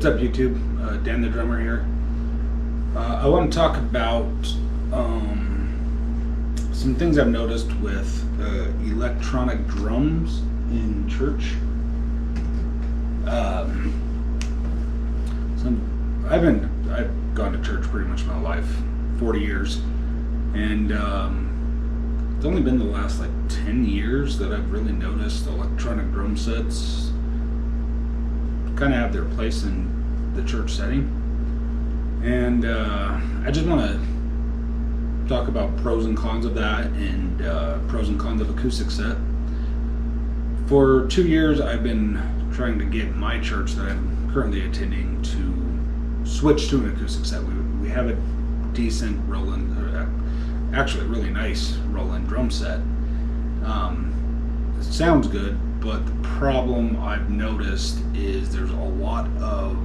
What's up, YouTube? Dan the Drummer here. I want to talk about some things I've noticed with electronic drums in church. I've gone to church pretty much my life, 40 years, and it's only been the last 10 years that I've really noticed electronic drum sets kind of have their place in the church setting. And I just want to talk about pros and cons of that, and pros and cons of acoustic set. For 2 years I've been trying to get my church that I'm currently attending to switch to an acoustic set. We have a decent Roland, actually a really nice Roland drum set. It sounds good, but the problem I've noticed is there's a lot of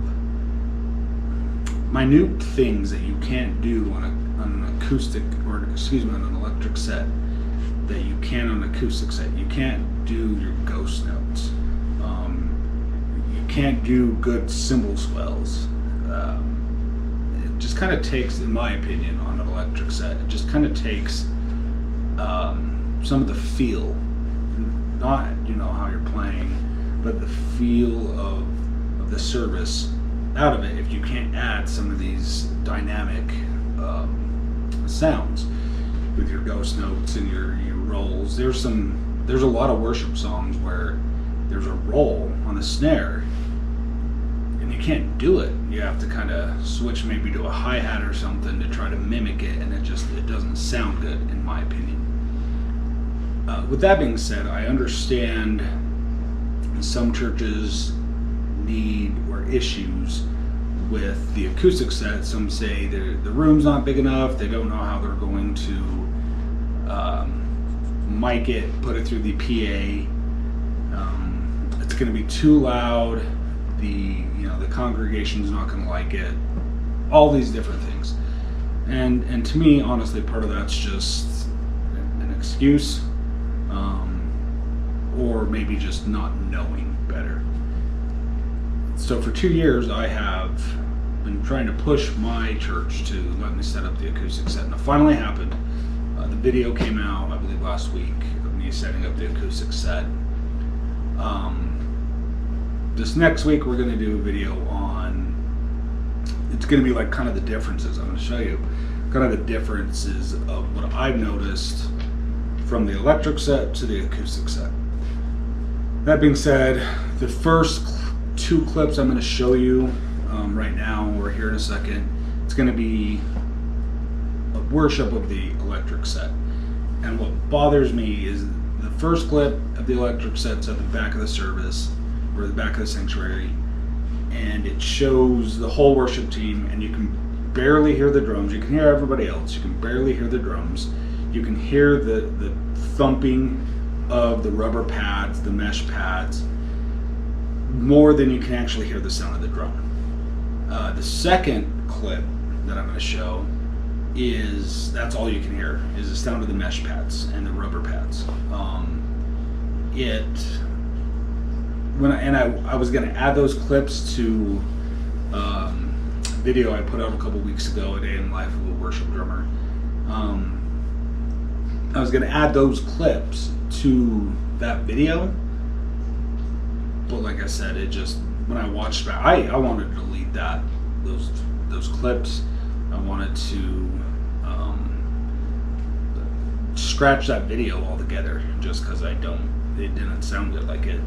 minute things that you can't do on an acoustic, or excuse me, on an electric set that you can on an acoustic set. You can't do your ghost notes. You can't do good cymbal swells. It just kind of takes, in my opinion, on an electric set, it just kind of takes some of the feel, not how you're playing, but the feel of the service out of it if you can't add some of these dynamic sounds with your ghost notes and your rolls. There's a lot of worship songs where there's a roll on the snare and you can't do it. You have to kind of switch maybe to a hi-hat or something to try to mimic it, and it doesn't sound good, in my opinion. With that being said, I understand some churches need or issues with the acoustic set. Some say the room's not big enough, they don't know how they're going to mic it, put it through the PA. It's going to be too loud, the congregation's not going to like it, all these different things. And to me, honestly, part of that's just an excuse, or maybe just not knowing better. So for 2 years I have been trying to push my church to let me set up the acoustic set, and it finally happened. The video came out, I believe, last week of me setting up the acoustic set. This next week we're going to do a video on, it's going to be kind of the differences. I'm going to show you kind of the differences of what I've noticed from the electric set to the acoustic set. That being said, the first 2 clips I'm going to show you right now, or here in a second, it's going to be a worship of the electric set. And what bothers me is the first clip of the electric set's at the back of the service, or the back of the sanctuary, and it shows the whole worship team, and you can barely hear the drums. You can hear everybody else, you can barely hear the drums. You can hear the thumping of the rubber pads, the mesh pads, more than you can actually hear the sound of the drum. The second clip that I'm going to show that's all you can hear, is the sound of the mesh pads and the rubber pads. I was going to add those clips to a video I put out a couple weeks ago, A Day in the Life of a Worship Drummer. I was going to add those clips to that video, but like I said, it just, when I watched back, I wanted to delete those clips. I wanted to scratch that video altogether, just because it didn't sound good.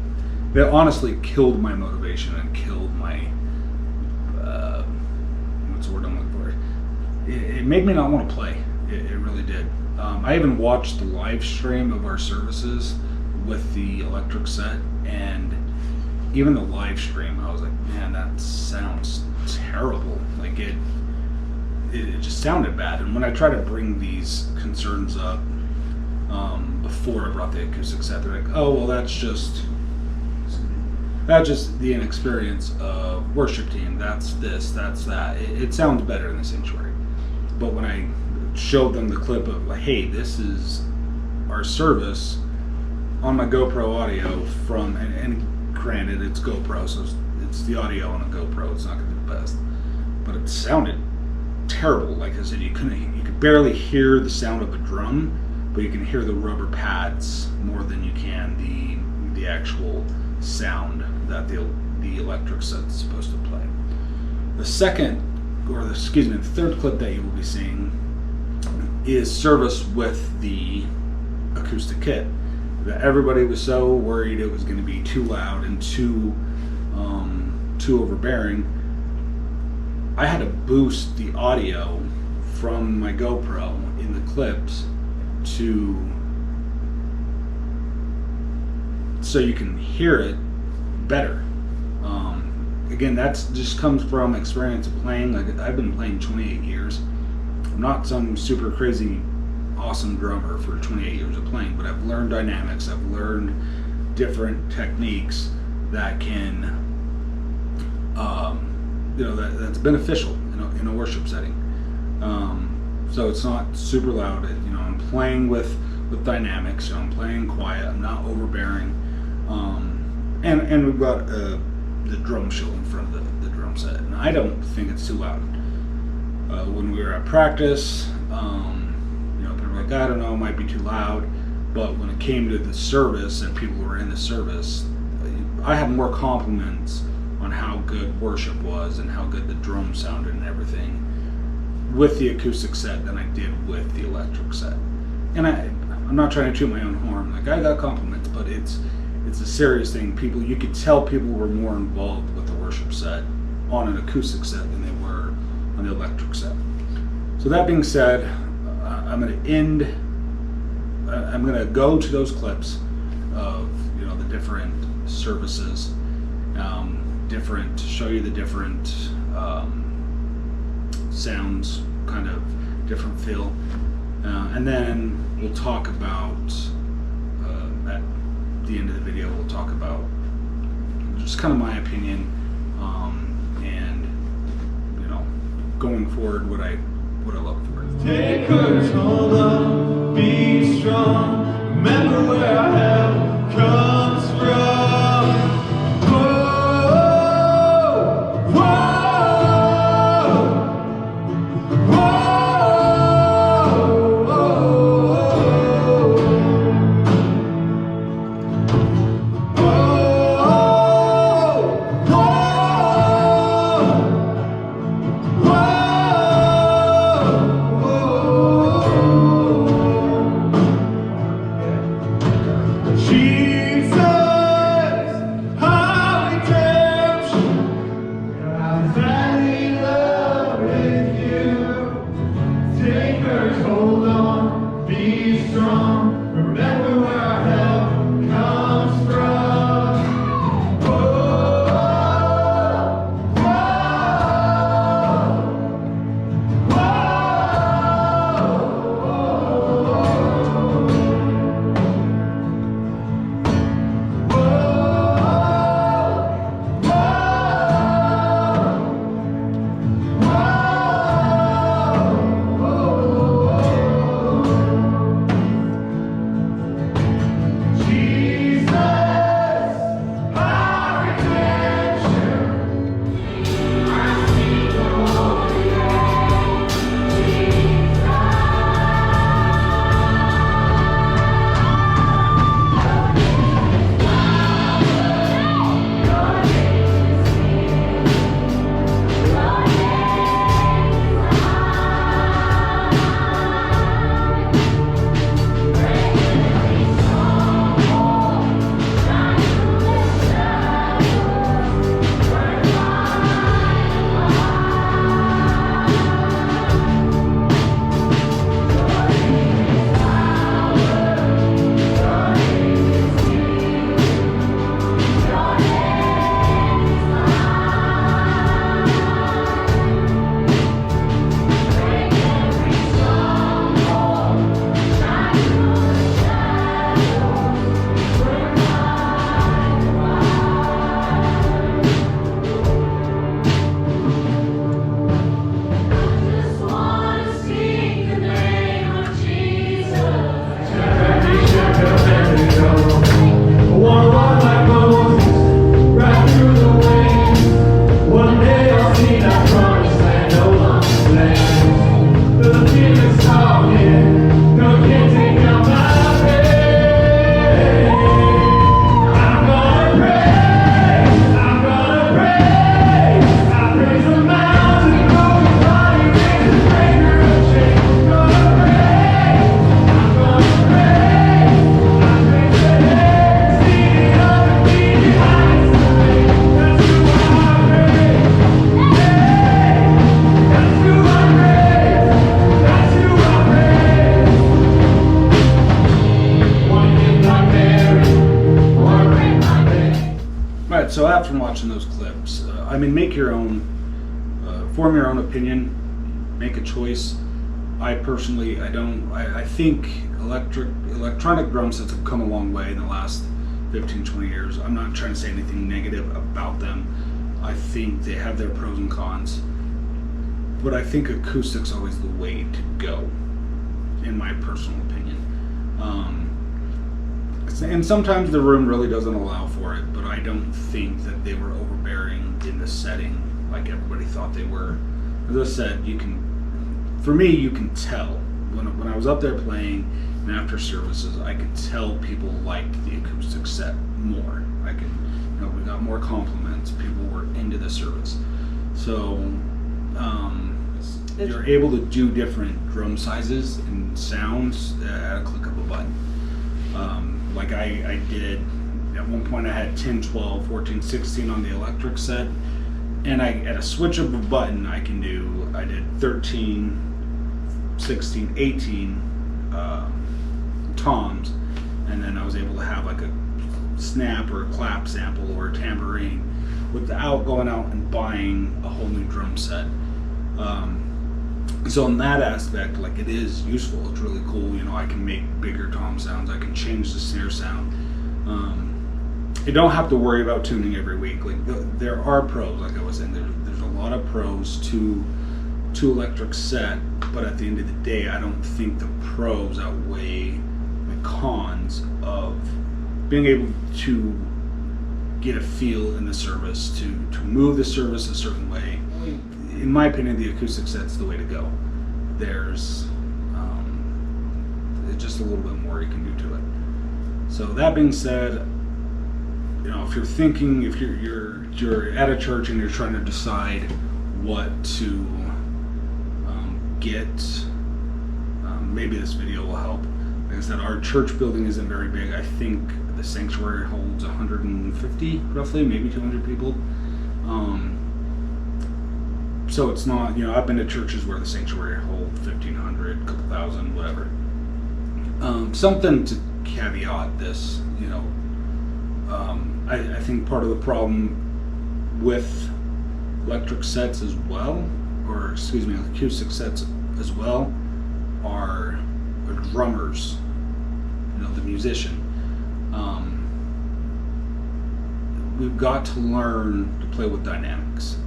It honestly killed my motivation and killed my what's the word I'm looking for? It made me not want to play. It really did. I even watched the live stream of our services with the electric set, and even the live stream, I was like, man, that sounds terrible. It just sounded bad. And when I try to bring these concerns up before I brought the acoustic set, they're like, oh, well, that's just the inexperience of worship team. That's this, that's that. It sounds better in the sanctuary. But when I showed them the clip of hey, this is our service on my GoPro audio from, and granted it's GoPro, so It's the audio on a GoPro. It's not going to be the best, but it sounded terrible. Like I said, you could barely hear the sound of a drum, but you can hear the rubber pads more than you can the actual sound that the electric set's supposed to play. The third clip that you will be seeing is service with the acoustic kit. That everybody was so worried it was going to be too loud and too overbearing. I had to boost the audio from my GoPro in the clips so you can hear it better. Again, that's just comes from experience of playing. Like, I've been playing 28 years. I'm not some super crazy awesome drummer for 28 years of playing, but I've learned dynamics. I've learned different techniques that can that's beneficial in a worship setting. So it's not super loud. I'm playing with dynamics. I'm playing quiet. I'm not overbearing. And we've got the drum show in front of the drum set, and I don't think it's too loud. When we were at practice, people were like, I don't know, it might be too loud. But when it came to the service and people were in the service, I had more compliments on how good worship was and how good the drum sounded and everything with the acoustic set than I did with the electric set. And I'm not trying to toot my own horn. Like, I got compliments, but it's a serious thing. You could tell people were more involved with the worship set on an acoustic set than they were on the electric set. So that being said, I'm going to go to those clips of the different services, to show you the different sounds, kind of different feel, and then we'll talk about at the end of the video. We'll talk about just kind of my opinion, and going forward, what I look for. Take control of, be strong. Remember where our help comes from. Whoa, whoa, whoa. so after watching those clips, I mean, make your own, form your own opinion, make a choice. I personally, I think electronic drum sets have come a long way in the last 15, 20 years. I'm not trying to say anything negative about them. I think they have their pros and cons. But I think acoustic's always the way to go, in my personal opinion. And sometimes the room really doesn't allow for it, but I don't think that they were overbearing in the setting like everybody thought they were. As I said, for me, you can tell. When I was up there playing and after services, I could tell people liked the acoustic set more. We got more compliments. People were into the service. So, you're able to do different drum sizes and sounds at a click of a button. Like I did, at one point I had 10, 12, 14, 16 on the electric set, and at a switch of a button I did 13, 16, 18 toms, and then I was able to have like a snap or a clap sample or a tambourine without going out and buying a whole new drum set. So in that aspect, like, it is useful. It's really cool. I can make bigger tom sounds. I can change the snare sound. You don't have to worry about tuning every week. Like, there are pros, like I was saying. There's a lot of pros to electric set, but at the end of the day, I don't think the pros outweigh the cons of being able to get a feel in the service, to move the service a certain way. In my opinion, the acoustic set's the way to go. There's just a little bit more you can do to it. So that being said, if you're thinking, if you're at a church and you're trying to decide what to get, maybe this video will help. Like I said, our church building isn't very big. I think the sanctuary holds 150, roughly, maybe 200 people. So it's not, I've been to churches where the sanctuary holds 1,500, couple thousand, whatever. Something to caveat this, I think part of the problem with electric sets as well, or excuse me, acoustic sets as well, are drummers, the musician. We've got to learn to play with dynamics.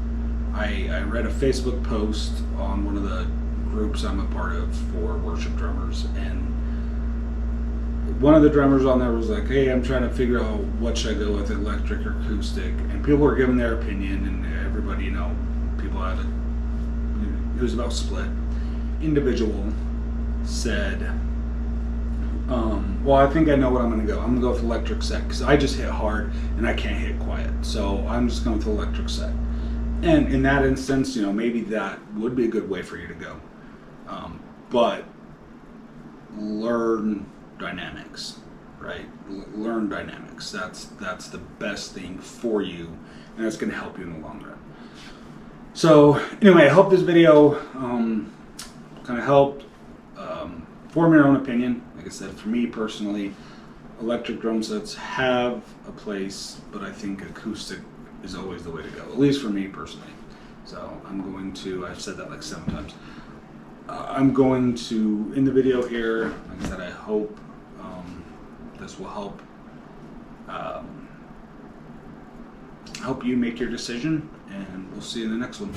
I read a Facebook post on one of the groups I'm a part of for worship drummers, and one of the drummers on there was like, hey, I'm trying to figure out what should I go with, electric or acoustic, and people were giving their opinion, and everybody, people had it was about split. Individual said, well, I think I know what I'm going to go. I'm going to go with electric set because I just hit hard and I can't hit quiet, so I'm just going with electric set. And in that instance, maybe that would be a good way for you to go. But learn dynamics, right? Learn dynamics. That's the best thing for you, and it's going to help you in the long run. So anyway, I hope this video kind of helped. Form your own opinion. Like I said, for me personally, electric drum sets have a place, but I think acoustic is always the way to go, at least for me personally. So I've said that like 7 times. I'm going to end the video here. Like I said, I hope this will help you make your decision, and we'll see you in the next one.